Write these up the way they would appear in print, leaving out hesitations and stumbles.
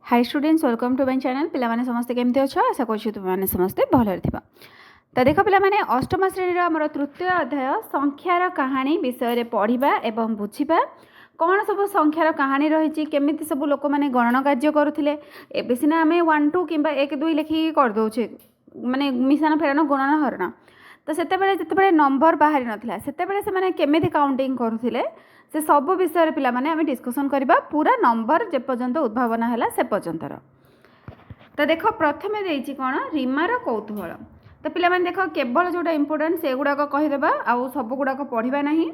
Hi students welcome to my channel पिलामाने समस्ते केमती अच्छ आशा करूँ तुमने समस्ते भलरे थिबा। तो देख पिलामाने अष्टम श्रेणी आमर तृतीय अध्याय संख्यार कहानी विषय पढ़ा एवं बुझा कौन सब संख्यार कहानी रही केमिति सब लोक मैंने गणना कार्य करुले। एबे सिना आम 1 2 कि 1 2 लिखिकी करदे माने मिशान फेरान गुणन हरण। तो जिते नंबर बाहरी नाला से केमिति काउंटिंग करुले से सब विषय पिला माने आम डिस्कसन करबा पूरा नंबर जे पर्यंत उद्भावन है से पर्यंतर। तो देख प्रथमे देछि कोन रीमार कौतूहल। तो पिला माने देख केवल जोटा इंपोर्टेंट से गुड़ाक कहीदेबा आउ सब गुड़ाक पढ़ा नहीं।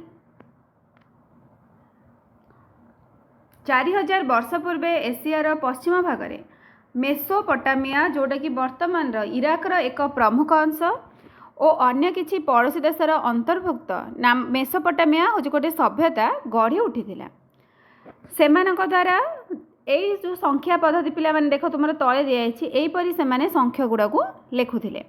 4000 वर्ष पूर्वे एशियार पश्चिम भाग में मेसोपोटामिया जोटा कि वर्तमान इराकर एक प्रमुख अंश और अन्य किछि पड़ोसी देशर अंतर्भुक्त नाम मेसोपोटामिया हूँ गोटे सभ्यता गढ़ी उठी सेमानक द्वारा यही जो संख्या पद्धति पिला माने देख तुम तले दिखाई से संख्या गुड़ा को लिखुले।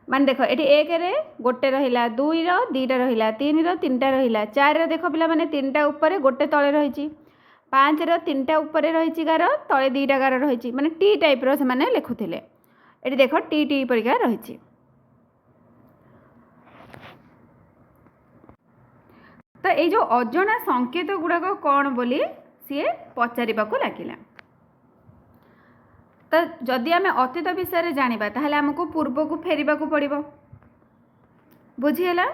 मान देख ये 1 रे गोटे रहा 2 रो 2टा रहा 3 रो 3टा रहा 4 रे देख पिला माने 3टा ऊपर गोटे तले रही 5 रो 3टा ऊपर रही गार तले 2टा गार रही माने टी टाइप रो से लिखुले। ये देख टी टी परिका रही। तो ये जो अजना संकेत गुड़ाक कौन बोली सी पचारिबा को लगिला। तो जदि आम अतीत विषय जानिबा ताहले हमको पूर्व को फेरिबा को पड़िबो। बुझीगला।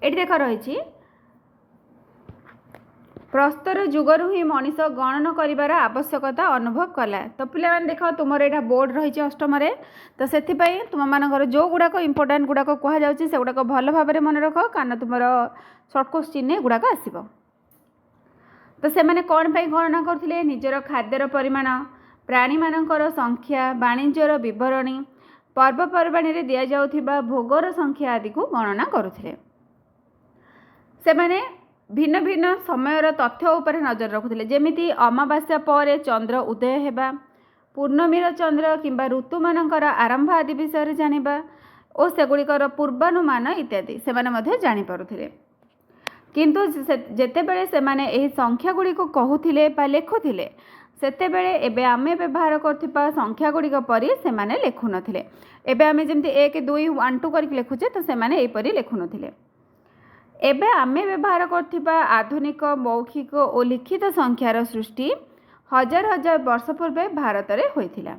एठी देख रही प्रस्तर जुगरु ही मनीष गणन करिवार आवश्यकता अनुभव कला। तो पिला देख तुम यहाँ बोर्ड रही अष्टम। तो से तुम मानकर जो गुड़ाक इंपोर्टाट गुड़ाक कहुच्छे से गुड़ाक भल भाव में मन रख कारण तुम सर्ट क्वेश्चन गुड़ाक आसब। तो से मैंने कौन पर गणना करते निजर खाद्यर परिमाण प्राणी मानकर संख्या वाणिज्यर विवरणी पर्वपर्वाणी दि जाउथिबा भोगर संख्या आदि को गणना करुथिले। से माने भिन्न भिन्न समयर तथ्य उपर नजर रखुले जेमिति अमावास्या पर चंद्र उदय हेबा पूर्णमीर चंद्र किंबा ऋतु मानकर आरंभ आदि विषय जानिबा और सेगुड़िकर पूर्वानुमान इत्यादि से जानी पारुथिले। किंतु जेतेबेले से माने एही संख्या गुड़ी को कहूथिले बा लेखुथिले सेतेबेले एबे आमे व्यवहार करथिबा संख्या गुड़ी परी से माने लेखु नथिले। एबे आमे जेमति 1 2 1 2 करके लेखुचे तो से माने एही परी लेखु नथिले। एबे आमे व्यवहार करथिबा आधुनिक मौखिक और लिखित संख्यार सृष्टि हजार हजार वर्ष पूर्वे भारत में होइथिला।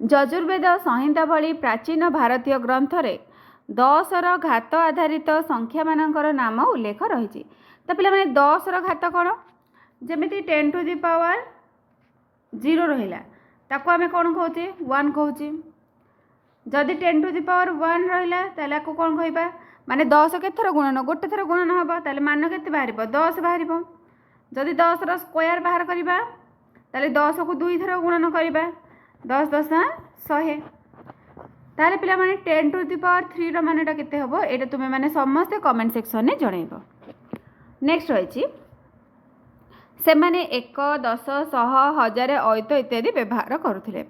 यजुर्वेद संहिता भली प्राचीन भारतीय ग्रंथ रे 10 रो घात आधारित संख्या मानकर नाम उल्लेख रही। तो पिला माने 10 रो घात कौन जमिति 10 टू द पावर 0 रहिला ताको आमे कौन कहूचे 1 कहूचे। जदि 10 टू द पावर 1 रहिला ताले को कौन कहबा माने 10 के थर गुणन गोटे थर गुणन हम ताले मान केते बाहर 10 बाहर। जदि 10 रो स्क्वायर बाहर करबा ताले 10 को 2 थर गुणन करबा 10 10 100 ताले पिला माने 10 टू द पावर 3 रो मानेटा केते हबो एटा तुमे माने समस्त कमेंट सेक्शन ने जणैबो। नेक्स्ट रहिछि से माने 1 10 100 1000 अयुत इत्यादि व्यवहार करुथिले।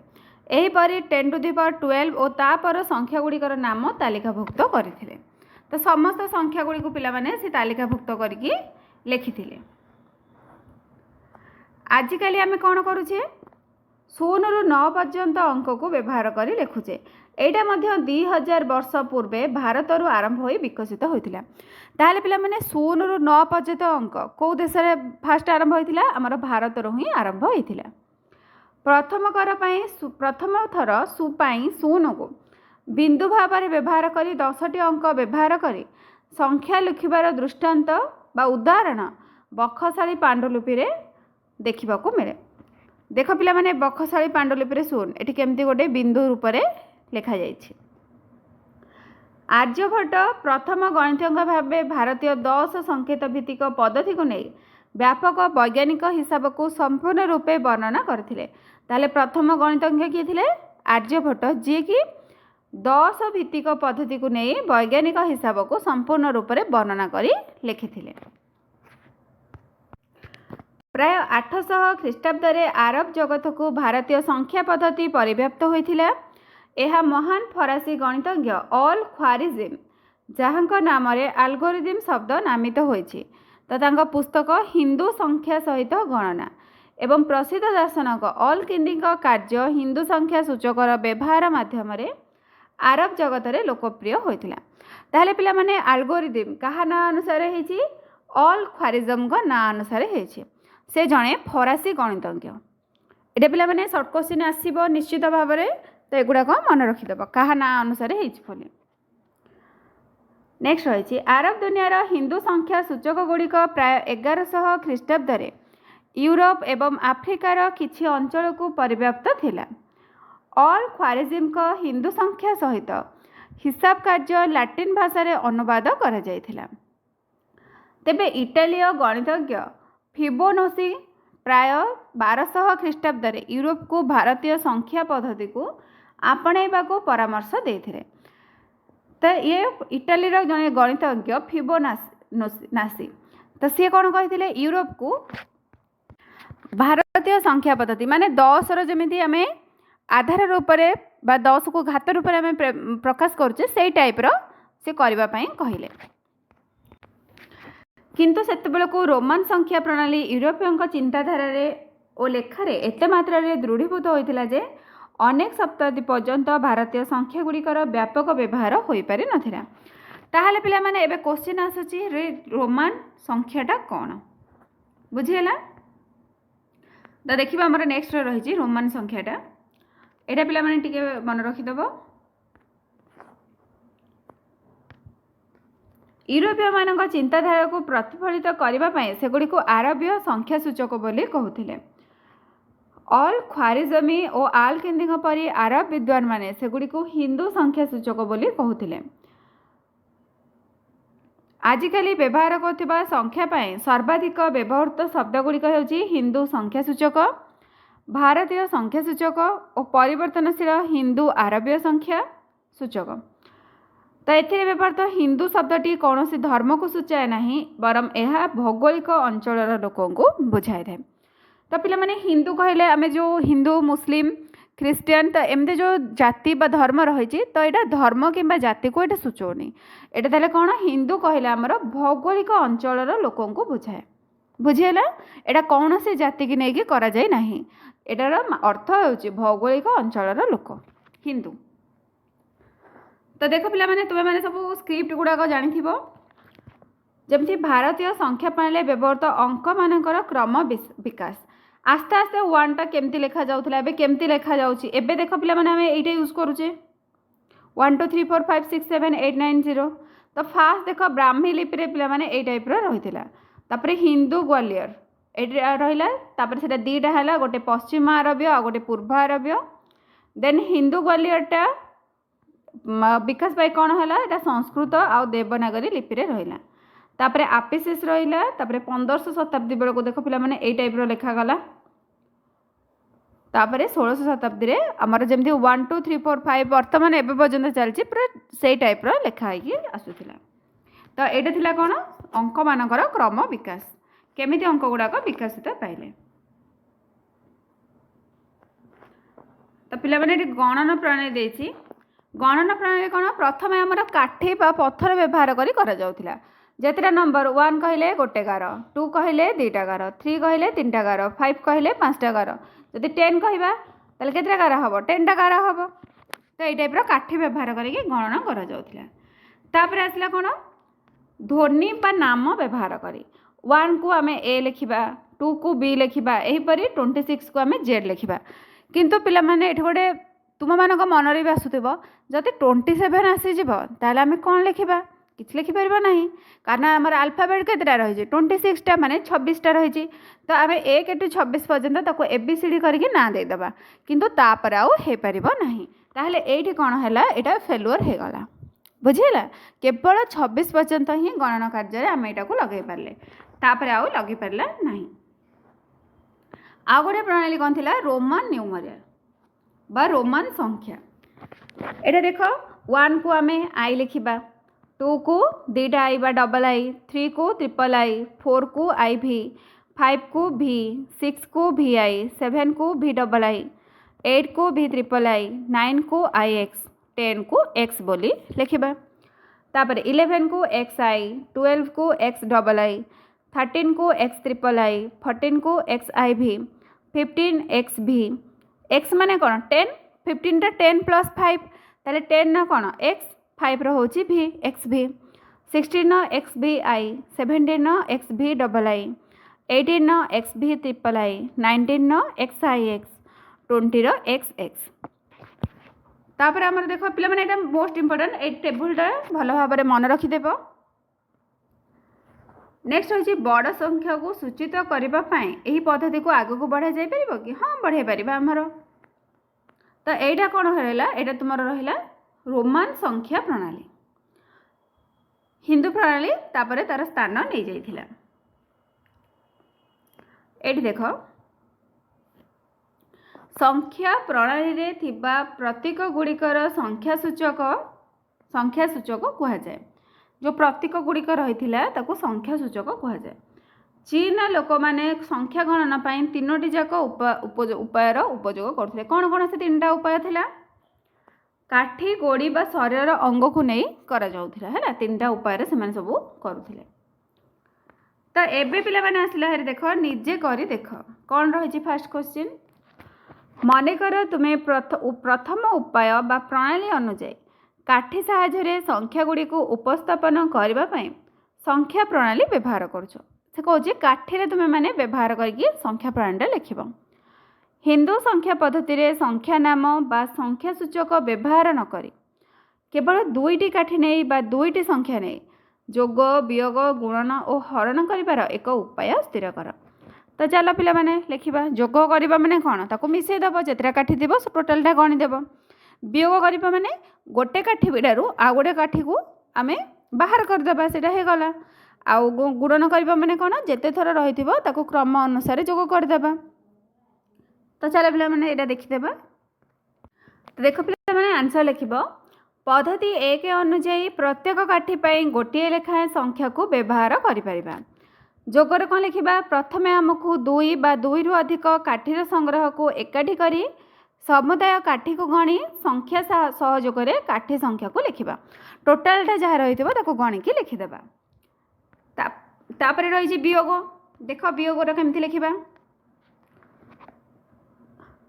एही परि 10 टू द पावर 12 और तापर संख्या गुड़िकर नाम तालिकाभुक्त करथिले। तो समस्त संख्या गुड़ी को पिला माने से तालिकाभुक्त करके लिखिथिले। आजिकाली आमे कौन करुचे 0 ରୁ 9 पर्यंत अंक को व्यवहार करी लिखुचे। एटा मध्य 2000 वर्ष पूर्वे भारत रू आरंभ होई विकसित होइतिला। ताहले पिला माने 0 ରୁ 9 पर्यंत अंक को देश रे फास्ट आरंभ होइतिला हमर भारत रू ही आरंभ होइतिला। प्रथम थर सु पाई 0 को बिंदु भाव में व्यवहार करी 10टी अंक व्यवहार करी संख्या लिखिबार दृष्टांत बा उदाहरण बखशाली पांडुलिपि रे देखा मिले। देख पिला माने बखशाली पांडुलिपि रे सुन एटी केमती गोटे बिंदु रूप में लिखा जाइछि। आर्यभट्ट प्रथम गणितज्ञ भाव भारतीय 10 संकेत भित्तिक पद्धति को नहीं व्यापक वैज्ञानिक हिसाब को संपूर्ण रूपे वर्णना करथिले। ताले प्रथम गणितज्ञ किए थिले आर्यभट्ट जी कि 10 भित्तिक पद्धति को नहीं वैज्ञानिक हिसाब को संपूर्ण रूप से वर्णना करी लिखिथिले। प्राय 800 ख्रीष्टाब्द आरब जगत को भारतीय संख्या पद्धति परिव्याप्त होइथिला। यह महान फरासी गणितज्ञ अल ख्वारिज्म जहाँक नाम एल्गोरिदम शब्द नामित होइछि। तो तांका पुस्तक हिंदू संख्या सहित गणना एवं प्रसिद्ध दार्शनिक ऑल किंदीक कार्य हिंदू संख्या सूचकर व्यवहार माध्यम आरब जगत में लोकप्रिय होता। ताहले पिला माने एल्गोरिदम कहा ना अनुसार होती ऑल ख्वारिज्म का ना अनुसार होती। से जड़े फरासी गणितज्ञ। ये पिला माने सर्ट क्वेश्चन आसो निश्चित भाव में, तो एगुड़ाक मन रखिदेव क्या ना अनुसार होती। नेक्स्ट रही आरब दुनियार हिंदू संख्या सूचक गुड़िक प्राय 1100 ख्रीष्टाब्द यूरोप एवं आफ्रिकार किछि अंचल को परिव्याप्त थिला। ऑल ख्वारिज्म का हिंदू संख्या सहित हिसाब कार्य लैटिन भाषा रे अनुवाद करा जायथिला। तेबे इटालीय गणितज्ञ फिबोनाची प्राय 1200 ख्रीष्टाब्द यूरोप को भारतीय संख्या पद्धति को आपणैबा को परामर्श देथिले। तो ये इटाली जड़े गणितज्ञ फिबोनाची तो सी कौन कही यूरोप को भारतीय संख्या पद्धति माने 10 जमी आम आधार रूप में 10 को घात रूप में आम प्रकाश करुचे से टाइप से करने कहले। किंतु सेतबेले को रोमान संख्या प्रणाली यूरोपीय चिंताधारा और लेखार एत मात्रा दृढ़ीभूत होता जे अनेक शताब्दी पर्यंत भारतीय संख्या गुड़िकर व्यापक व्यवहार हो पारि नथिला। ताहले पिला माने एबे क्वेश्चन आसुची रोमान संख्याटा कौन बुझीगला। तो देखिए आमर नेक्स्ट रही रोमान संख्याटा यहाँ पिला माने टिके मन रखिदेव। यूरोपीय मान चिंताधारा को प्रतिफलित करने से गुड़ी को आरबीय संख्या सूचक बोली कहते। ऑल ख्वारिजमी और आल किंदीक परी आरब विद्वान माने से गुड़ी को हिंदू संख्या सूचक बोली कहते। आजिकाली व्यवहार करथिबा संख्या पाए सर्वाधिक व्यवहृत शब्दगुड़िक होछि हिंदू संख्या सूचक, भारतीय संख्या सूचक और परिवर्तनशील हिंदू आरबीय संख्या सूचक। तो एथिरे व्यवहृत हिंदू शब्दटी कौन सी धर्म को सूचाए नहीं बरम यह भौगोलिक अंचल लोकों को बुझाए थाए। तो पिला माने हिंदू कहले आमे जो हिंदू मुस्लिम ख्रीस्टियान तो एमती जो जाति बा धर्म रही तो यहाँ धर्म किंबा जाति को ये सूचौनी। यहाँ ताले कौन हिंदू कहले आमर भौगोलिक अंचल लोकों को बुझाए। बुझीगला यहाँ कौन सी जाति की नहीं करा जाए नहीं। एटार अर्थ हो भौगोलिक अंचल लोक हिंदू। तो देख पिला माने तुमे माने सब स्क्रिप्ट गुड़ाक जानी जमती भारतीय संख्या प्रणाली व्यवहृत अंक मानकर क्रम विकास आस्ते आस्ते 1 टा केमती लेखा जाउथला एबे केमती लेखा जाउची। एबे देख पिला माने हमें एटा यूज करूचे 1 2 3 4 5 6 7 8 9 0। तो फास्ट देख ब्राह्मी लिपि रे पिला माने ए टाइप रो रहितला। तापरे हिंदू ग्वालियर एटा रहिला। तापरे सेटा दीटा हला गोटे पश्चिम अरबीय आ गोटे पूर्व अरबीय। देन हिंदू ग्वालियरटा विकास पाई कौन है एटा संस्कृत आ देवनागरी लिपि रे रहिला। तापरे आपिसिस रहिला। तापरे 1500 शताब्दी बेल को देख पिला माने ए टाइप रो लेखा गला। तापरे 1600 शताब्दी रे हमर जेमती 1 2 3 4 5 वर्तमान एबे पर्यंत चलची पूरा से टाइप रो लेखा होई आसुथिला। तो एटा थिला कोन अंक मानकर क्रम विकास केमिति अंक गुडाक विकसित पाइले। तो पिला माने गणन प्रणाली देछि। गणन प्रणाली कौन प्रथम आमर काठी पत्थर व्यवहार करा जाउथिला। जेतरा नंबर 1 कहले गोटे गार, 2 कहले 2टा गार, 3 कहले 3टा गार, 5 कहले 5टा गार, जदि 10 कहबा ताले केतरा गार हबो 10टा गार हबो। तो ये टाइप काठी व्यवहार करके गणना करा जाउथिला। तापर आसला कोन ध्वनि बा नाम व्यवहार करी 1 को आमे ए लिखिबा, 2 को बी लिखिबा, एही परी 26 को आमे जेड लिखिबा। किंतु पिला माने एठी गोटे तुम मानक मनरे भी आसुथिबो जदि 27 आसीଯିब ताहले आमे कोन लिखिबा किछ लिखि परबा नहीं। कारण आमर अल्फाबेट केतटा रही 26टा माने 26टा रही। तो आम 1 टू 26 पर्यंत ताको एबीसीडी करके ना देदेबा किंतु तापर आउ हे परिबो नहीं। ताहले एठी कोन हैला एटा फेलुअर हे गला। बुझिला केवल 26 पर्यंत ही गणना कार्य आम एटा को लगे पारले तापर आउ लगे पारला नहीं। आ गोटे प्रणाली कौन थिला रोमान न्यूमरियल बा रोमान संख्या। एटा देख 1 को आमे आई लिखिबा, 2 को 2टा आई बा डबल आई, 3 को ट्रिपल आई, 4 को आई भी, 5 को भी, 6 को भी आई, 7 को भी डबल आई, 8 को भी ट्रिपल आई, 9 को आई एक्स, 10 को एक्स बोली लिखिबा। तापर 11 को एक्स आई, 12 को एक्स डबल आई, 13 को एक्स ट्रिपल आई, 14 को एक्स आई भी, 15xv x माने कौन 10 15 टा 10 प्लस 5 ताले 10 ना कौन x 5 रो होची v xv 16 नो xvi 17 नो xv डबल i 18 नो xv ट्रिपल i 19 नो xix 20 रो xx तापर आमर देखो पिला माने एटा मोस्ट इंपोर्टेंट ए टेबुलटा भल भाव में मन रखिदेव। नेक्स्ट होची बड़ संख्या को सूचित करने यही पद्धति को आग को बढ़ा जाई परिबो कि हाँ बढ़ाई पारिबा आमर। तो एटा कौन रहा एटा तुमर रहा रोमान संख्या प्रणाली हिंदू प्रणाली तापर तार स्थान नहीं जाइथिला। एठी देखो संख्या प्रणाली रे थिबा प्रतीक गुड़िकर संख्या सूचक कहुए जो प्रतीक गुड़िक रही संख्या सूचक कहुए। चीन लोक मैंने संख्या गणना पाई तीनोटी जाक उपायर उपयोग करते कौन कौन से तीन टा उपाय थिला काठी गोड़ी बा शरीर अंग को नहीं करा जाउथिला है तीन टा उपाय से सब करुथिले। तो एबे पिला माने आसिला हेरे देखो निजे करी देख कौन रही फास्ट क्वेश्चन मनेकर तुम्हें प्रथम उपाय बा प्रणाली अनुଯାयी काठी साहाय्य संख्या गुड़ी को उपस्थापन करने संख्या प्रणाली व्यवहार करुछ से कहे काठी तुम्हें माने व्यवहार करके संख्या प्रणाली लिख। हिंदू संख्या पद्धति रे संख्या नाम बा संख्या सूचक व्यवहार न करी केवल दुईटी काठी नहीं बा दुईटी संख्या नहीं जोग वियोग गुणन और हरण कर एक उपाय स्थिर कर। तो चलो पिला माने लिखा जोग करवा माने कौन ताको मिसेदेव जितटा काठी थी टोटालटा गणिदेव वियोग करवा माने गोटे काठी बिड़ारू आ गोटे काठी को आम बाहर करदे से गला आउ गुणन करवा माने कौन जिते थर रही क्रम अनुसार जोग करदे। तो चलो पिला माने एटा देखिदेबा। तो देख पिला माने आंसर लिख पद्धति एक अनुଯାयी प्रत्येक काठी पाई गोटे लेखाएं संख्या को व्यवहार करिपरिबा। जोगर कौन लिखा प्रथम आमको दुई बा दुई रु अधिक काठीर संग्रह को एकाठी करी समुदाय काठी को गणी संख्या सहयोग काठी संख्या को लिखा टोटालटा जहाँ रही गणिकी लिखिदेबा। तापर रही वियोग देख वियोगटा केमती लिखा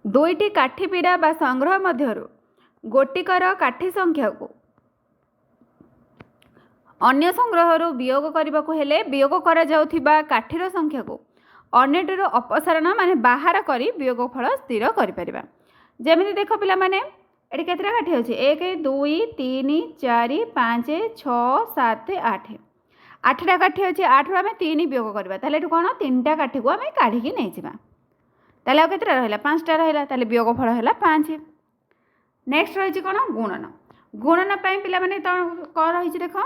दुईटी काठी पीड़ा बा संग्रह मध्यरु गोटिकर काठी संख्या को अन्य संग्रह वियोग करने को हेले वियोग करा जाउथिबा काठीर संख्या को अन्यटर अपसारण माने बाहर करी वियोगफल स्थिर करिपरिबा। जेमिति देख पिला माने एटी केतरा काठी अछि 1 2 3 4 5 6 7 8 आठटा काठी अछि 8 रु आमे 3 वियोग करबा ताले एटु कोन तीनटा काठी को आमे काढी कि नै जिबा ताले आ केतरा रहला 5टा रहला ताले वियोगफल हैला 5। नेक्स्ट रही कौन गुणन गुणन पिला माने कौन रही देख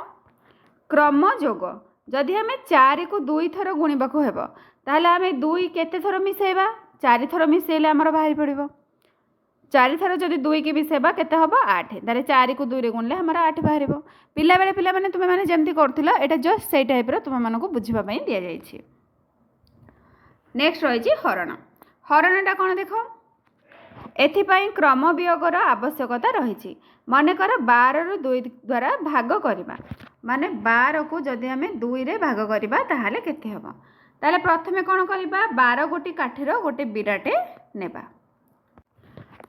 क्रम जोग जदि आम 4 को 2 थर गुणवा को हेब ताहले आम 2 केते थर मिसेबा 4 थर मिसेले आमर बाहरी पड़ो 4 थर जदि 2 की मिसेबा केते हबो 8 तारे 4 को 2 रे गुणले आमर 8 बाहर पिला बेले पिला माने तुमे माने जेमती करथिला एटा जस्ट सेई टाइप रो तुमे मानको बुझिबा पई दिया जाईछि। नेक्स्ट रही हरण हरणटा कौन देख एथिपाई क्रम वियोगर आवश्यकता रही मनकर 12 रु 2 द्वारा भाग करवा माने 12 को जदि आम 2 रे भाग करवा ताहले केते हबो ताहले प्रथमे कौन करवा 12 गोटी काठीर गोटे बिड़ाटे नेबा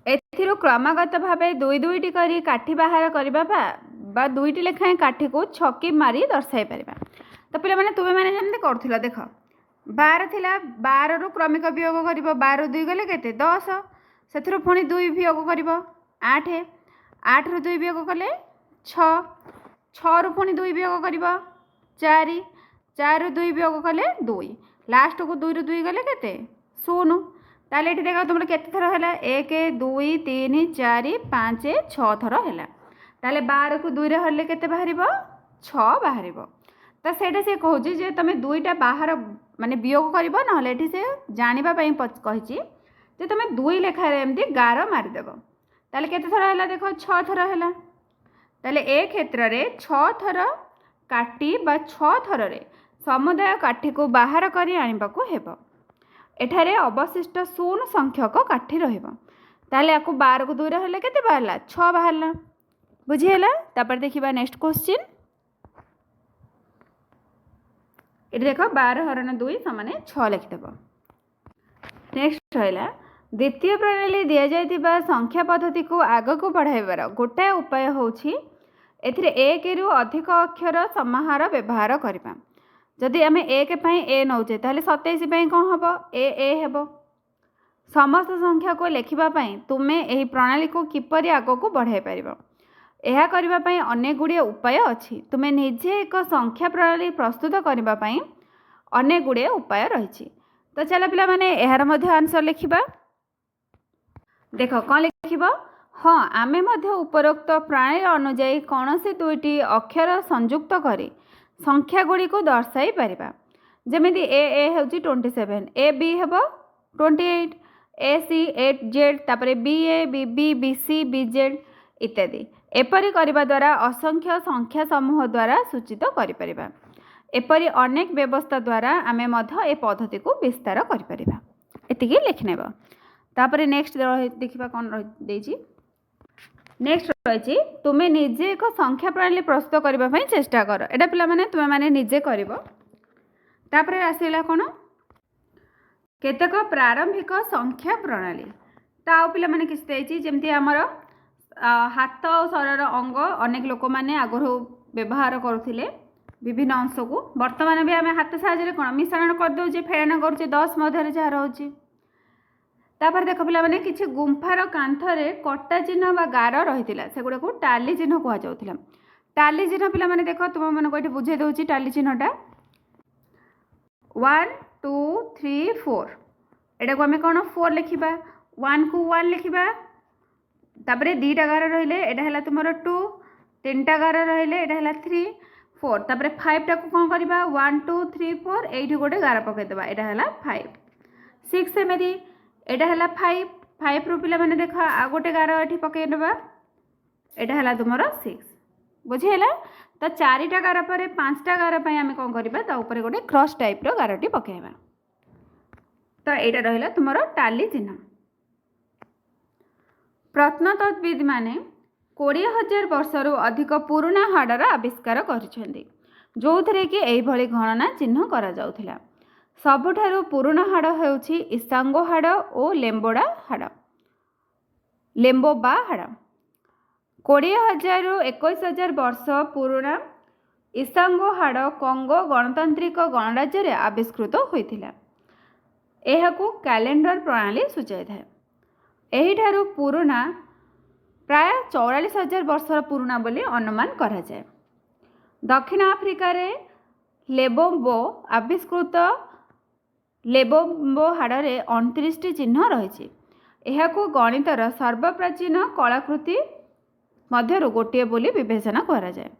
एथिरो क्रमागत भावे 2 करी काठी बाहर करवा बा 2टी लेखाएं काठी को छकी मारी दर्शाई पारिबा। तो पिला माने तुमे माने जेमते करथिला देख 12 थिला 12 रु क्रमिक वियोग करिवो 12 2 गले केते 10 से पुणी 2 वियोग कर 8 8 रु 2 वियोग कले 6 6 रु पुणी 2 वियोग कर 4 4 रु 2 वियोग कले 2 लास्ट को 2 रु 2 गले केते 0 ताले एठी देखा तुमर केते थर हैला 1 2 3 4 5 6 थर हैला ताले 12 को 2 रे हरले केते बाहरिबो 6 बाहरिबो। तो सेटा से कहूची जे तमे 2टा बाहर माने वियोग करबो न हले एठी से जानिबा पई कहिची जे तुम 2 लेखार एमती गार मारिदेव ताले केते थर हैला देख 6 थर हैला ताले ए क्षेत्र रे 6 थर काटी बा 6 थर रे समुदाय काठी को बाहर करी आनिबा को हेबो एठारे अवशिष्ट शून्य संख्यक काठी रहिबो ताले आकु 12 को 2 रे हले केते बाहरला 6 बाहरला बुझी हैला। तापर देखिबा नेक्स्ट क्वेश्चन एठी देखो 12 हरण 2 समान 6 लिखिदेबो। नेक्स्ट रहा द्वितीय प्रणाली दि जाइथिबा संख्या पद्धति को आग को बढ़ाइबार गोटाए उपाय होछि एथिरे एक रु अधिक अक्षर समाहार व्यवहार करबा। जदि आम एक ए नौचे ताहले 27 कौन हम ए हेब। समस्त संख्या को लिखापी तुम्हें यही प्रणाली को किपरि आग को बढ़ाई पार यह करने अनेक गुड़िए उपाय अच्छी। तुम्हें निजे एक संख्या प्रणाली प्रस्तुत करने अनेक गुड़िए उपाय रही। तो चलो पिला माने यार मध्य आंसर लिखा। देख कौन लिख हाँ आमे मध्य उपरोक्त प्रणाली अनुजाई कौन से दुईटी अक्षर संयुक्त करी संख्या गुड़ी को दर्शाई पारिबा। जेमिति ए हूँ 27 ए बी हेब 28 ए सी 8 जेड तापर B A B B B C B Z इत्यादि एपरी करने द्वारा असंख्य संख्या समूह द्वारा सूचित करिपरिबा। एपरी अनेक व्यवस्था द्वारा आमे मध्य ए पद्धति को विस्तार करिपरिबा। एतिकी लिखनेब। तापर नेक्स्ट देखिबा कौन रही। नेक्स्ट रही तुम्हें निजे एक संख्या प्रणाली प्रस्तुत करने चेष्टा कर। एटा पिला माने तुम माने निजे करिवो। तापर आसीला कौन केतक प्रारंभिक संख्या प्रणाली ता पिला माने किसी देछि जेमति हमर हाथ और शरीर अंग अनेक लोक माने आगु व्यवहार करुथिले विभिन्न अंश को। वर्तमान भी आम हाथ साहाय्य कौन मिश्रण करदे फेड़ान करुचे 10 मध्य जहाँ रोचे। तापर देख पिला माने किछि गुंफार कांथरे कटा चिन्ह बा गार रही से गुड़ा को टाली चिन्ह कहुला। टाली चिन्ह पिला माने देख तुम मन को बुझे दूसरी टाली चिन्हटा 1 2 3 4 एटा को आम कौन 4 लिखा 1 को 1 लिखा। तापर 2टा गार रहिले एटा हला तुमर 2 3टा गार रहिले एटा हला 3 4 तापर 5 टा को कौन करबा 1 2 3 4 एठी गोटे गार पकेदेबा एटा हला 5 6 सेमेदी एटा हला 5 5 रु पिला माने देख आ गोटे गार एठी पकेदेबा एटा हला तुमर 6 बुझेला। तो 4टा गार पर 5टा गार पई आमे कौन करबा ता ऊपर गोटे क्रॉस टाइप रो गारटी पकेबा। तो एटा रहिला तुमर टाली चिन्ह। प्रत्नतत्विद माने 20,000 वर्षर अधिक पुराना हाड़र आविष्कार करिसेंती जो थे कि यही गणना चिन्ह करा जाउथिला। सबुठारु पुराना हाड़ हेउछि इसांगो हाड़ और लेम्बोडा हाड़ लेम्बोबा हाड़। 20,000 रु 21,000 वर्ष पुराना इसांगो हाड़ कंगो गणतांत्रिक गणराज्य रे आविष्कृत होइथिला। एहाकू कैलेंडर प्रणाली सूचाई थाए। एहिठारु पुराना प्राय 44,000 वर्षर पुराना बोली अनुमान करा जाए। दक्षिण आफ्रिका रे लेबोम्बो आविष्कृत लेबोम्बो हाड़े 29टी चिन्ह रही। एहाकू गणितर सर्वप्राचीन कलाकृति मध्यरु गोटे बोली विवेचना करा जाए।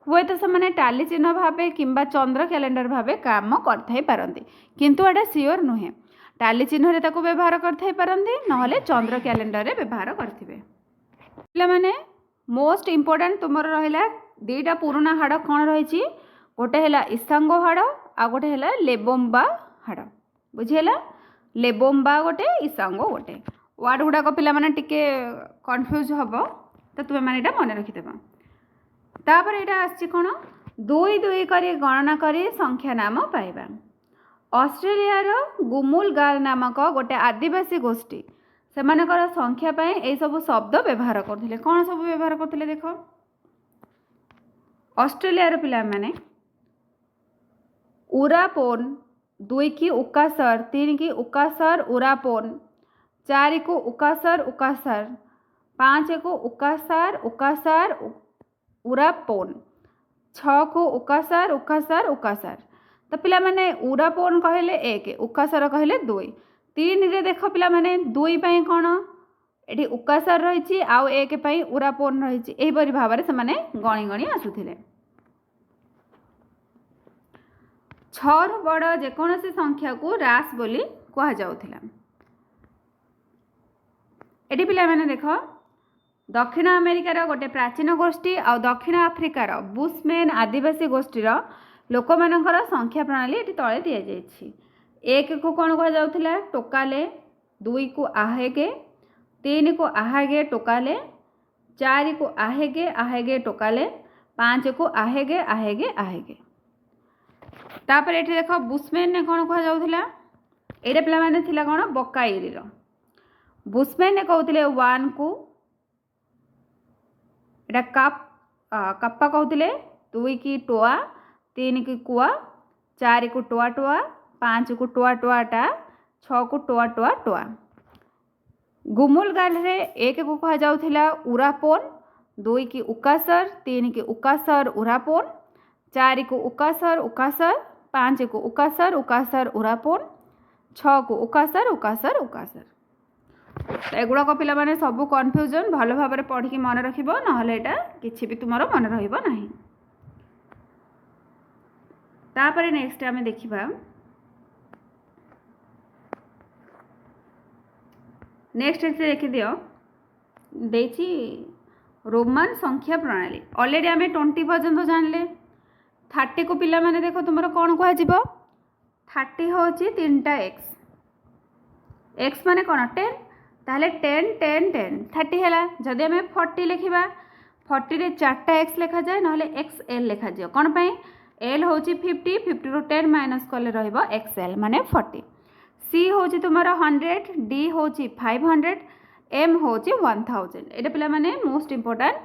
हुए तो से टाली चिन्ह भावे किंबा चंद्र कैलेंडर भावे काम करथाई पारंती किंतु एटा सियोर नुहे। टाली चिन्ह रे ताको व्यवहार करथाई पारंती नहले चंद्र कैलेंडर रे व्यवहार करथिबे। पिला माने मोस्ट इंपोर्टेंट तुमर रहिला 2टा पुराना हाड़ कौन रही गोटे है इसांगो हाड़ आ गोटे है लेबोम्बा हाड़ बुझेला। लेबोम्बा गोटे इसांगो गोटे वार्ड गुड़ाक पिला माने टिके कन्फ्यूज हम तो तुम्हें मैंने यहाँ मन रखिदेव। तापर यहाँ आसी कौन 2 2 करी गणना करी संख्या नाम पाइबा। ऑस्ट्रेलियार गुमुल गाल नामक गोटे आदिवासी गोष्ठी सेमानकर संख्या पाए यही सब शब्द व्यवहार करथिले। कौन सब व्यवहार करथिले देख ऑस्ट्रेलियार पिला माने उरापोन 2 की उकासर 3 की उकासर उरापोन 4 को उकासर उकासर 5 को उकासर उकासर उरापोन 6 को उकासर उकासर उकासर। तो पिला माने उरापोन कहले 1 उकासर कहले 2 3 रे देख पिला माने 2 पई कोन एठी उकासर रहिछि आउ 1 पई उरापोन रहिछि एही परि भाबरे से माने गणी गणी आसुथिले। 6 रु बड़ जेकोसी संख्या को रास बोली कहा जाउथिला। एठी पिला माने देख दक्षिण अमेरिकार गोटे प्राचीन गोष्ठी आ दक्षिण आफ्रिकार बुशमैन आदिवासी गोष्ठीर लोक मानकर संख्या प्रणाली एटी तले दिया जायछि। 1 को कौन कह जाउथिला टोकाले 2 को आहेगे 3 को आहेगे टोकाले 4 को आहेगे आहेगे टोकाले 5 को आहेगे आहेगे आहेगे। तापर एठी देख बुशमैन ने कौन कह जाउथिला एटा पिला माने थिला कोन बकाइरी रो बुशमैन कहउतिले 1 को एटा कप्पा कहउतिले 2 की टोआ 3 की कुआ 4 को टोआ टोआ 5 को टोआ टोआटा 6 को टोआ टोआ टोआ। गुमुल गाल रे 1 को कहा जाउथिला उरापोन 2 की उकासर 3 की उकासर उरापोन 4 को उकासर उकासर 5 को उकासर उकासर उरापोन 6 को उकासर उकासर उकासर। तो एगुड़ाक पिला माने सब कन्फ्यूजन भल भाव पढ़ी की मन रखिबो नहले एटा किछि भी तुमरो मन रहिबो नाही। तापरे नेक्स्ट आमे देखिबा नेक्स्ट से देखि दियो देछि रोमान संख्या प्रणाली ऑलरेडी आमे 20 पर्यंत जानले 30 को पिला माने देखो तुमरो कोन कह जिवो 30 होची 3टा x माने कोन 10 ताले 10 10 10 30 हैला जदि आमे 40 लिखिबा 40 रे 4टा x लिखा जाय नहले xl लिखा जाय कोन पई l होची 50 50 रो 10 माइनस करले रहइबो xl माने 40 c होची तुम्हारा 100 d होची 500 m होची 1000 एटा पिला माने मोस्ट इंपोर्टेंट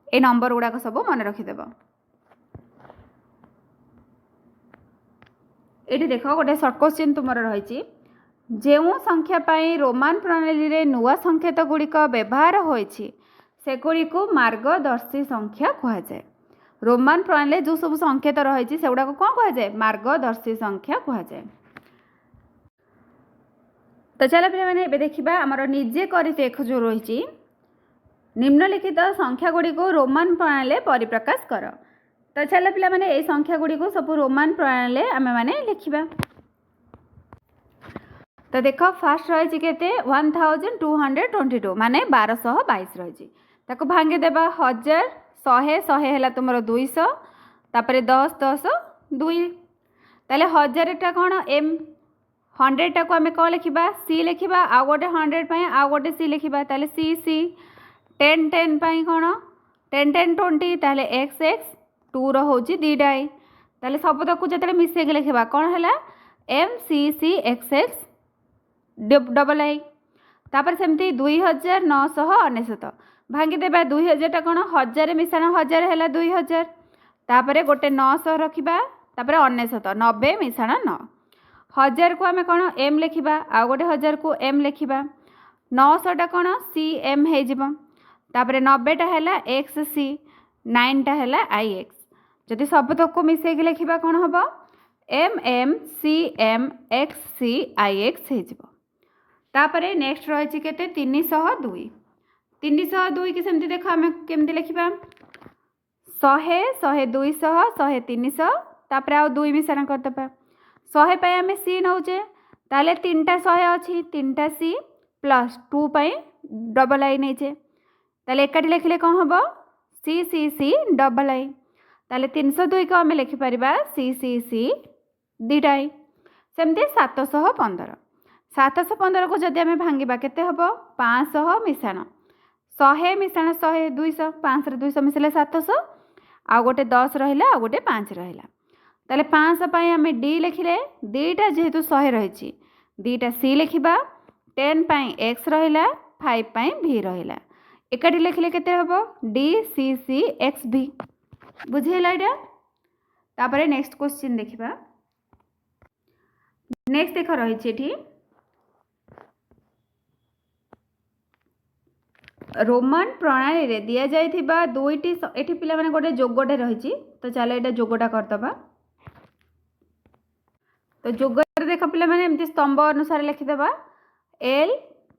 ए नंबर गुडा सब मन रखि देबो। एटी देखो गोटे शॉर्ट क्वेश्चन तुमर रहिची जेउ संख्या पाई रोमान प्रणाली रे नुआ संकेत गुड़िक व्यवहार होइछि सेगुड़ी को मार्गदर्शी संख्या कहा जाए। रोमान प्रणाली जो सब संकेत रही से गुड़ा कौन कह जाए मार्गदर्शी संख्या कहा जाए। तो चलो पे देखा आमर निजे कर जो रही निम्नलिखित संख्या गुड़ी को रोमान प्रणाली परिप्रकाश कर। तो चलो पे संख्या गुड़ी को सब रोमान प्रणाली आम मैंने लिखा। तो देख फास्ट रही के 1222 माने 1222 रही ताको भांगे देबा 1000 100 100 है तुम 200 तापर 10 10 2 ताले 1000 टा कौन एम 100 टा को आम कौन लिखा सी लिखा आउ गोटे 100 पाई आउ गोटे सी लिखा ताले सी सी 10 10 पाई कौन 10 10 20 ताले एक्स एक्स 2 रो होची दीटा आई ताले सब तक जो मिसेक लिखा कौन है M C C X X double I तापर सेमती 2999 भांगी देबा 2000 टा कौन 1000 मिशाण 1000 है 2000 तापर गोटे 900 रखा तापर 99 90 मिशाण 9 1000 को आम कौन एम लिखा आउ गोटे 1000 को एम लिखा 900 टा कौन सी एम होपर 90 टा है एक्स सी 9 टा है आई एक्स जदि सब तक मिसेक लिखा कौन हम M M C M X C I X हो। तापरे नेक्स्ट रही के 302 302 की सेमती देख आम केमती लिखा 100 100 200 100 300 तापर आउ 2 मिश्रण करदे 100 पाई आम सी नौचे ताले 3टा 100 अच्छी 3टा सी प्लस 2 पाई डबल आई नहींचे ताले एकाठी लिखले कौन हम सी सी सी डबल आई ताले 302 को आम लिखिपर सी सी सी दीटा आई सेमती 715 715 को जदि आम भांगा केते हम 500 मिशाण 100 मिशाण 100 200 500 200 मिसले 700 आउ गोटे 10 रहा आउ गोटे 5 रहा ताले 500 पाई आम डी लिखिले दीटा जेहेतु 100 रही दीटा सी लिखा 10 पाई एक्स रहा 5 पाई भी रहा एकाठी लिखले केते हम डी सी सी एक्स भी बुझेला एटा। तापर नेक्स्ट क्वेश्चन देखिबा नेक्स्ट देख रही रोमान प्रणाली रे दिया जाइथिबा दुईटी एठी पिला माने गोटे जोगटे रही तो चलो एटा जोगटा करदबा। तो जोगटे देख पिला माने एमती स्तंभ अनुसार लिखिदबा एल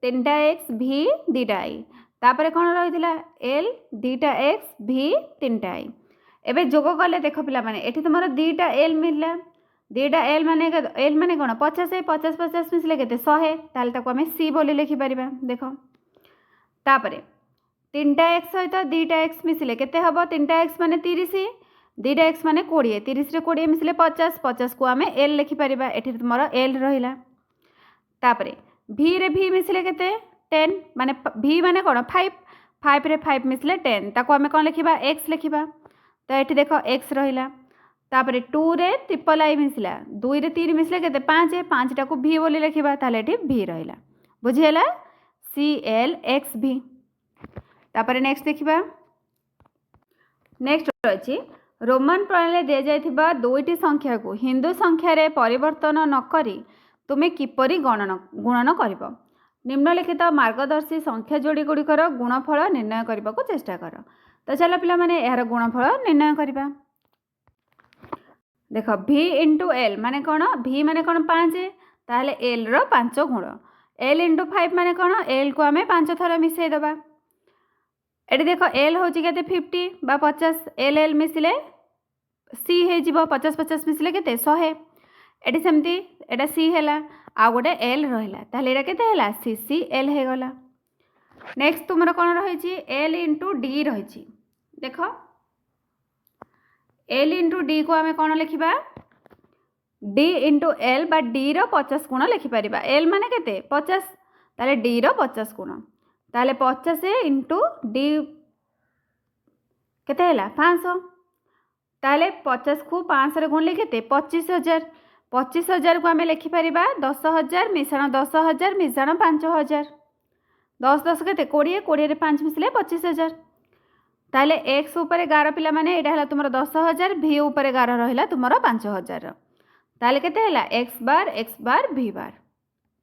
3टा एक्स भी दीटा आई तापर कौन रही एल 2टा एक्स भी 3टा आई एबे जोग कले देख पिला माने एठी तुमरो 2टा एल मिलला 2टा एल माने कौन 50 50 50 मिसले केते 100 ताले ताको आमे सी बोली लिखि परिबा देखो तापरे 3टा एक्स सहित 2टा एक्स मिसले केते हबो 3टा एक्स माने 30 2टा एक्स माने 20 30 रे 20 मिसले 50 50 को आमे एल लिखि परिबा एठी तुमरो एल रहिला तापरे भी रे भी मिसले केते 10 माने भी माने कौन 5 5 रे 5 मिसले 10 ताको आमे कौन लिखिबा एक्स लिखिबा तो ये देख एक्स रहा तापर 2 रे ट्रिपल आई मिसला 2 रे 3 मिसले केते 5 5 टाको v बोली लिखिबा ताले एठी v रहिला बुझियला ClXV। तापर नेक्स्ट देखिबा नेक्स्ट अछि रोमान प्रणाली दे जाइथिबा दुईटी संख्या को हिंदू संख्या रे परिवर्तन न करी तुमे किपरि गुणन करिवो निम्नलिखित मार्गदर्शी संख्या जोड़ी गुड़िकर गुणफल निर्णय करने को चेष्टा कर। तो चलो पिला माने यार गुणफल निर्णय करवा। देख v इंटू एल माने कौन v माने कौन 5 ताहले एल रो 5 गुण एल इंटू 5 माने कौन एल को आमे 5 थर मिसई दबा। एटी देख एल होची केते 50 बा 50 एल एल मिसले सी हे जिवो 50 50 मिसले केते 100 एटी सेमती एटा सी हैला आ गोटे एल रहिला ताहले एटा केते हैला सी सी एल हे गला। नेक्स्ट तुमरा कोन रहिछि एल इंटू डी रहिछि देख एल इंटू डी को आमे कोन लिखिबा डी इंटू एल बा डी रो 50 गुण लिखि परिबा एल माने केते 50 ताले डी रो 50 गुण ताले 50 इंटू डी केते हैला 500 ताले 50 को 5 रे गुण लिखिते 25000 25000 को आमे लिखि परिबा 10000 मिश्रण 10000 मिश्रण 5000 10 10 केते 20 20 रे 5 मिसले 25000 ताले x ऊपर 11 पिला माने एडा हला तुमरो 10000 v ऊपर 11 रहिला तुमरो 5000 ताले केते हला x बार v बार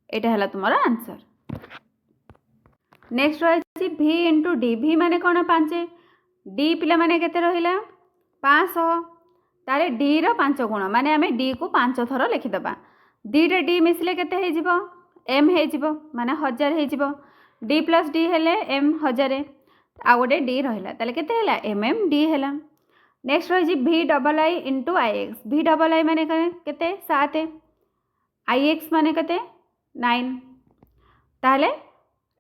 एटा हला तुमरो आंसर। नेक्स्ट रहिछि v इंटू d v माने कोन 5 d पिला माने केते रहिला 500 ताले d रो 5 गुण माने आमे d को 5 थरो लिखि दबा d रे d मिसले केते हे जिवो m हे जिवो माने 1000 हे जिवो d प्लस d हेले m 1000 आ गोटे डी रहिला ताले केते हैला mm d हैला। नेक्स्ट रही v डबल आई इंटू ix v डबल आई माने केते 7 ix माने केते 9 ताले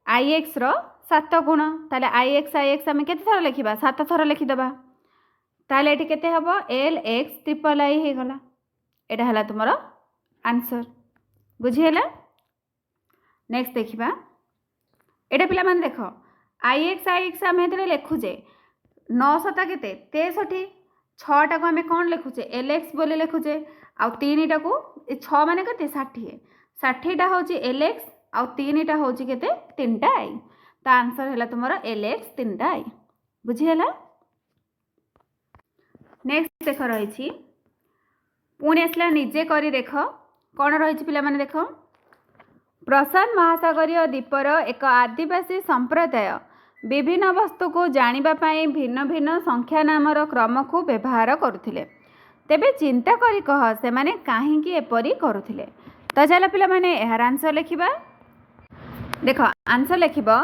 ix रो 7 गुण ताले ix आमे केते थर लिखिबा 7 थर लिखि दबा ताले एठी केते हबो lx ट्रिपल आई हे गला एटा हला तुमरो आंसर बुझी हैला। नेक्स्ट देखिबा एटा पिला माने देखो ix आम हेतरे लिखुचे 9 केते 63 6टा को आम कौन लिखुचे lx बोले लिखुचे आउ 3टा को 6 माने केते 60 60टा होची lx आउ 3टा होची केते 3टा आई ता आंसर हैला तुमरो lx 3टा आई बुझी हैला। नेक्स्ट देख रही पुणी आसला निजे करी देख कौन रही पिला माने देख प्रशांत महासागरीय द्वीपर एक आदिवासी संप्रदाय विभिन्न वस्तु को जानिबा पाई भिन्न भिन्न संख्या नामर क्रम को व्यवहार करुथिले तेबे चिंता करी कह से माने काहेकि एपरी करुथिले। तो चलो पिला माने एहार आंसर लिखिबा देख आंसर लिखिबो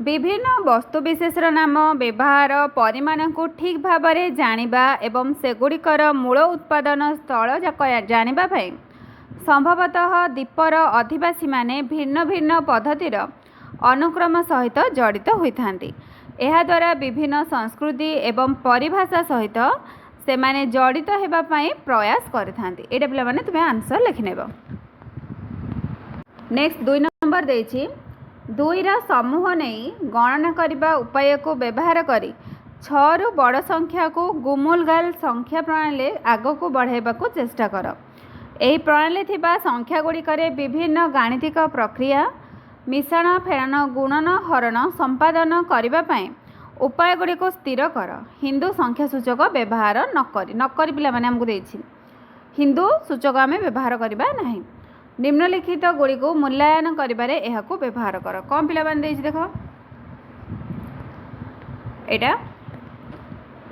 विभिन्न वस्तु विशेषर नाम व्यवहार परिमाण को ठीक भाव में जानिबा एवं सेगुड़िकर मूल उत्पादन स्थल जाक जानिबा पाई संभवतः द्वीपर अधिवासी माने भिन्न भिन्न पद्धतिर अनुक्रम सहित जड़ित होइथांती एहा द्वारा विभिन्न संस्कृति एवं परिभाषा सहित से माने जड़ित हेबा पाई प्रयास करिथांती एटा पिला माने तुमे आंसर लिखि नेबो। नेक्स्ट 2 नंबर देछि 2 रा समूह नहीं गणना करबा उपाय को व्यवहार करी 6 रु बड़ संख्या को गुमुलगाल संख्या प्रणाली आगो को बढ़ाइबा को चेष्टा कर। एही प्रणाली थिबा संख्या गुड़िकरे विभिन्न गाणितिक प्रक्रिया मिश्रण फेरन गुणन हरण संपादन करबा पाई उपाय गुड़ी को स्थिर कर हिंदू संख्या सूचक व्यवहार नकरी पिला माने हमको देछि हिंदू सूचक आमे व्यवहार करबा नहीं निम्नलिखित गुड़ी को मूल्यांकन करिबारे एहा को व्यवहार कर कौन पिला माने देछि देखो एटा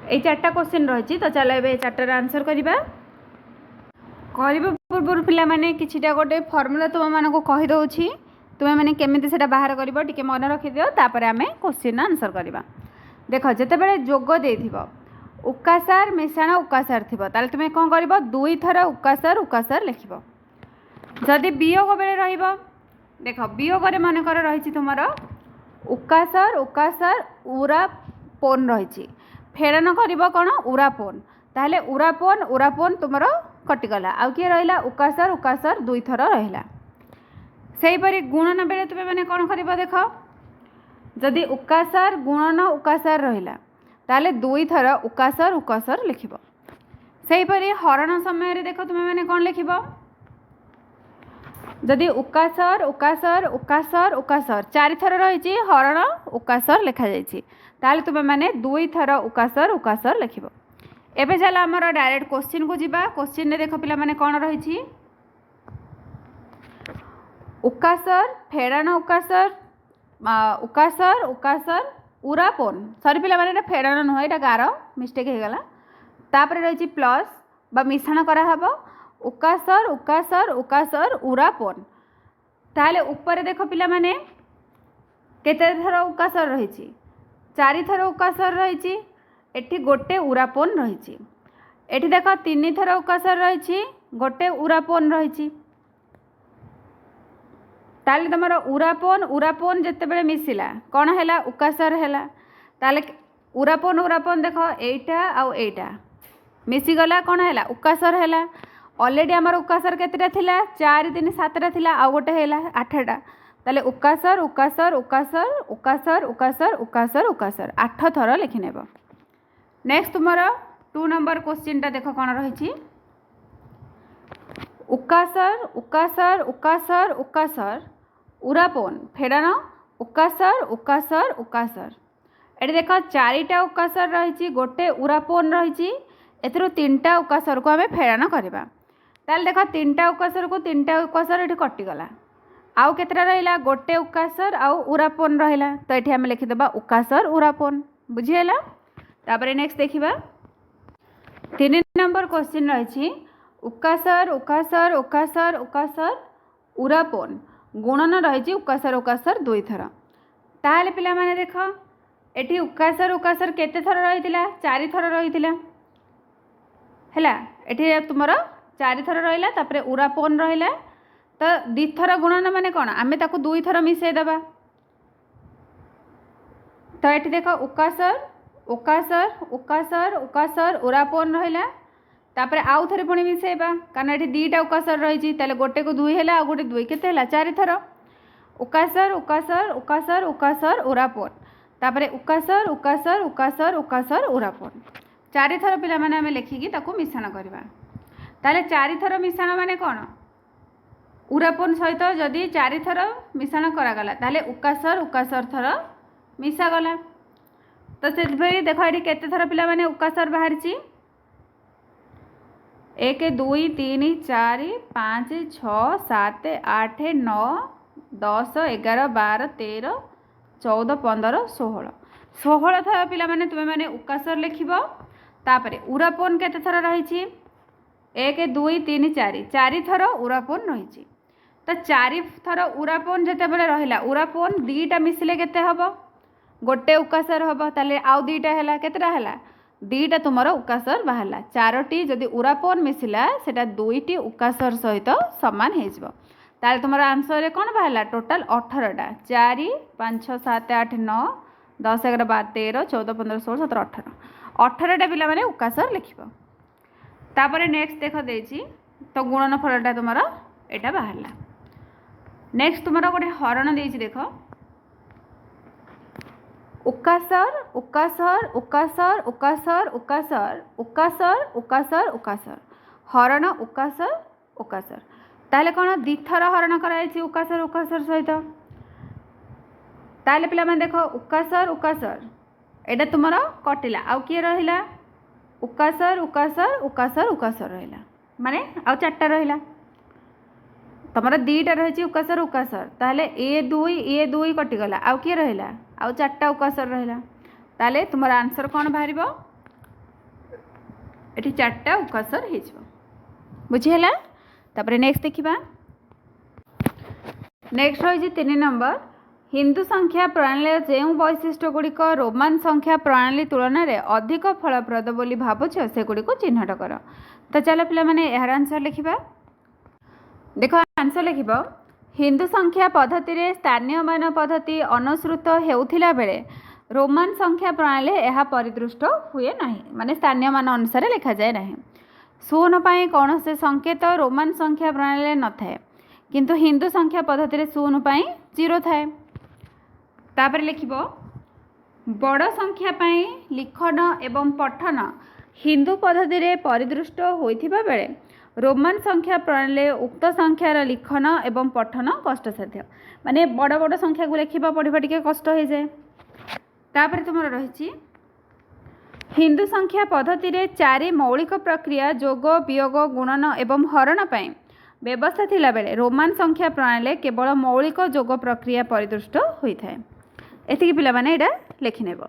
ए चारटा क्वेश्चन रही तो चलो ए चारटार आंसर करबा पूर्व पिला माने किछिटा गोटे फर्मुला तुम मानक कहि दउछि तुम मैंने केमिति सेटा बाहर करिवो टिके मन रखि दियो तापर आमे क्वेश्चन आंसर करबा। देखो जते बेले जोग देथिबो उकासार मिश्रण उकासार थिबो ताले तुमे कोन करिवो 2 थर उकासार लिखिबो जदि वियोग बेले रहिबो देखो वियोग रे मन कर रहिछि तुमरो उकासार उरा पोन रहिछि फेरन करिवो कोन उरा पोन ताले उरा पोन तुमरो कटिगला आउ किए रहिला उकासार 2 थर रहिला सेहीपरि गुणन बेले तुमे माने कौन कर देख जदि उकासार गुणन उकासार रहिला ताले 2 थर उकासार लिखिबो सेहीपरि हरण समय देख तुम मैंने कौन लिख जदि उकासर उकासर उकासर उकासर चारि थर रही हरण उकासर लिखा जाए तुम मैंने 2 थर उकासर उकासर लिख। एबे चल आमर डायरेक्ट क्वेश्चन को जीवा। क्वेश्चन देख पिला माने कौन रही उकासर फेड़ाण उकासर उकासर उकासर उरापोन सरी पिला माने फेड़ाण नुह ये गार मिस्टेक हो गला तापर रही प्लस बा मिश्रण कराहब उकासर उकासर उकासर उरापोन ताहले ऊपर देख पिला माने केते थर उकासर रही 4 थर उकासर रही एठी गोटे उरापोन रही एठी देख 3 थर उकासर रही गोटे उरापोन रही ताले तुम उरापोन उरापोन जितेबले मिसिला कौन है उकासर है ताले उरापोन उरापोन देख एटा आउ एटा मिसीगला कौन है उकासर है ऑलरेडी आमर उकासर केतेटा थिला 4 3 7टा थिला आउ गोटे है 8टा ताले उकासर उकासर उकासर उकासर उकासर उकासर उकासर 8 थर लिखिनेब। नेक्स्ट तुमर 2 नंबर क्वेश्चन टा देख कौन रही उकासर उकासर उकासर उकासर उरापोन फेड़ाण उकासर उकासर उकासर ये देख 4टा उकासर रही गोटे उरापोन रही एथिरो 3टा उकासर को आम फेड़ाण करवा ताल देख 3टा उकासर को 3टा उकासर ये कटिगला आउ केतरा रहिला गोटे उकासर आउ उरापोन रहिला तो ये आम लिखिदेबा उकासर उरापोन बुझीगला। तापर नेक्स्ट देखिबा 3 नंबर क्वेश्चन रही उकासर उकासर उकासर उकासर उरापोन गुणन रही उकासर उकासर 2 थर ताहले पिला माने देख एठी उकासर उकासर केते थर रही 4 थर रही है एठी तुमर 4 थर रहिला तापरे उरापोन रहिला तो 2 थर गुणन माने कौन आमे ताको 2 थर मिसई देबा तो एठी देख उकासर उकासर उकासर उकासर उरापोन रहिला तापरे आउ थरे पुणी मिसेबा कारण ये 2टा उकासर रही गोटे को 2 है गोटे 2 केते 4 थर उकासर उकासर उकासर उकासर उरापोन तापरे उकासर उकासर उकासर उकासर उरापोन 4 थर पिला माने आमे लिखिकी ताको मिश्रण करबा ताले 4 थर मिश्रण माने कौन उरापोन सहित जदि 4 थर मिश्रण करागला ताले उकासर उकासर थर मिसागला तो से देख ये केते थर पिला माने उकासर बाहरी 1 2 3 4 5 6 7 8 9 10 11 12 13 14 15 16 16 थर पिला माने तुम मैंने उकासर लिखिब तापरे उरापोन केते थर रही 1 2 3 4 4 थर उरापोन रही तो 4 थर उरापोन जितेबाला रहा उरापोन 2टा मिसिले केते हब गोटे उकासर हम ताले आउ 2टा है केतेटा है 2टा तुमर उकासर बाहर 4टी जदि उरापोन मिसिला सेटा 2टी उकासर सहित सामान हो ताले तुमर आंसर रे कौन बाहर टोटाल 18टा 4 5 6 7 8 9 10 11 12 13 14 15 16 17 18 18टा पिला माने उकासर लिखिब। तापर नेक्स्ट देख देछि तो गुणन फलटा तुमर एटा बाहर। नेक्स्ट तुमर गोटे हरण देछि देख उकासर उकासर उकासर उकासर उकासर उकासर उकासर उकासर हरण उकासर उकासर ताले कौन 2 थर हरण कराई उकासर उकासर सहित ताले पिला माने देख उकासर उकासर एटा तुमर कटिला आउ किए रहिला उकासर उकासर उकासर उकासर रहिला माने आउ 4टा रहिला तुमर 2टा रही उकासर उकासर ताले ए 2 कटिगला आउ किए रहिला आउ 4टा उकासर रहिला ताले तुमर आंसर कौन बाहरिबो एठी 4टा उकासर हेजबो बुझिहेला। तापर नेक्स्ट देखिबा नेक्स्ट रही 3 नंबर हिंदू संख्या प्रणाली जो वैशिष्ट्य गुड़िक रोमान संख्या प्रणाली तुलन में अधिक फलप्रद बोली भावुछ से गुड़िक चिन्हट कर। तो चलो पिला माने यार आंसर लिखिबा देख आंसर लिखिब हिंदू संख्या पद्धति रे स्थानीय मान पद्धति अनुसृत हेउथिला बेले रोमान संख्या प्रणाली यह परिदृष्ट हुए नहीं माने स्थानीय मान अनुसार लिखा जाए नहीं। शून्य पाई कौन से संकेत रोमान संख्या प्रणाली न थाए किंतु हिंदू संख्या पद्धति रे शून्य पाई 0 थाए। तापर लिखिब बड़ संख्या पाई लिखन एवं पठन हिंदू पद्धति रे परिदृष्ट होइथिबा बेले रोमान संख्या प्रणाली उक्त संख्यार लिखन एवं पठन कष्टसाध्य माने बड़ बड़ संख्या को लिखा पढ़ा टी कष्ट हो जाए। तापर तुम रही हिंदू संख्या पद्धति रे 4 मौलिक प्रक्रिया जोग वियोग गुणन एवं हरण पाई व्यवस्था थिला बेले रोमान संख्या प्रणाली केवल मौलिक जोग प्रक्रिया परिदृष्ट होता है। एतिकी पिला माने एटा लिखिनेब।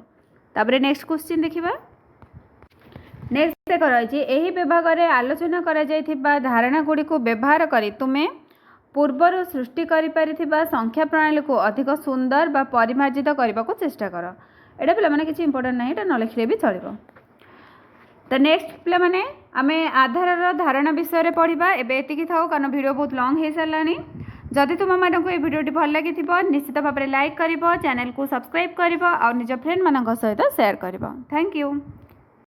तापर नेक्स्ट क्वेश्चन देखिबा। नेक्स्ट देख रही यही विभाग में आलोचना करा जाइथिबा धारणा गुड़ी को व्यवहार करी तुमे पूर्वर सृष्टि करि परिथिबा संख्या प्रणाली को अधिक सुंदर बा परिमार्जित करने को चेष्टा कर। एटा पिला माने किछि इंपोर्टेंट नहीं, एटा न लिखले भी चलिबो। तो नेक्स्ट पिला माने आमे आधारर धारणा विषय रे पढ़िबा। एबे एतिकी थाओ कारण वीडियो बहुत लॉन्ग हे सालानी। जदि तुम मानक ये वीडियोटी भल लगी निश्चित भाव में लाइक कर चैनल को सब्सक्राइब कर और निज फ्रेंड मान सहित शेयर कर। Thank you.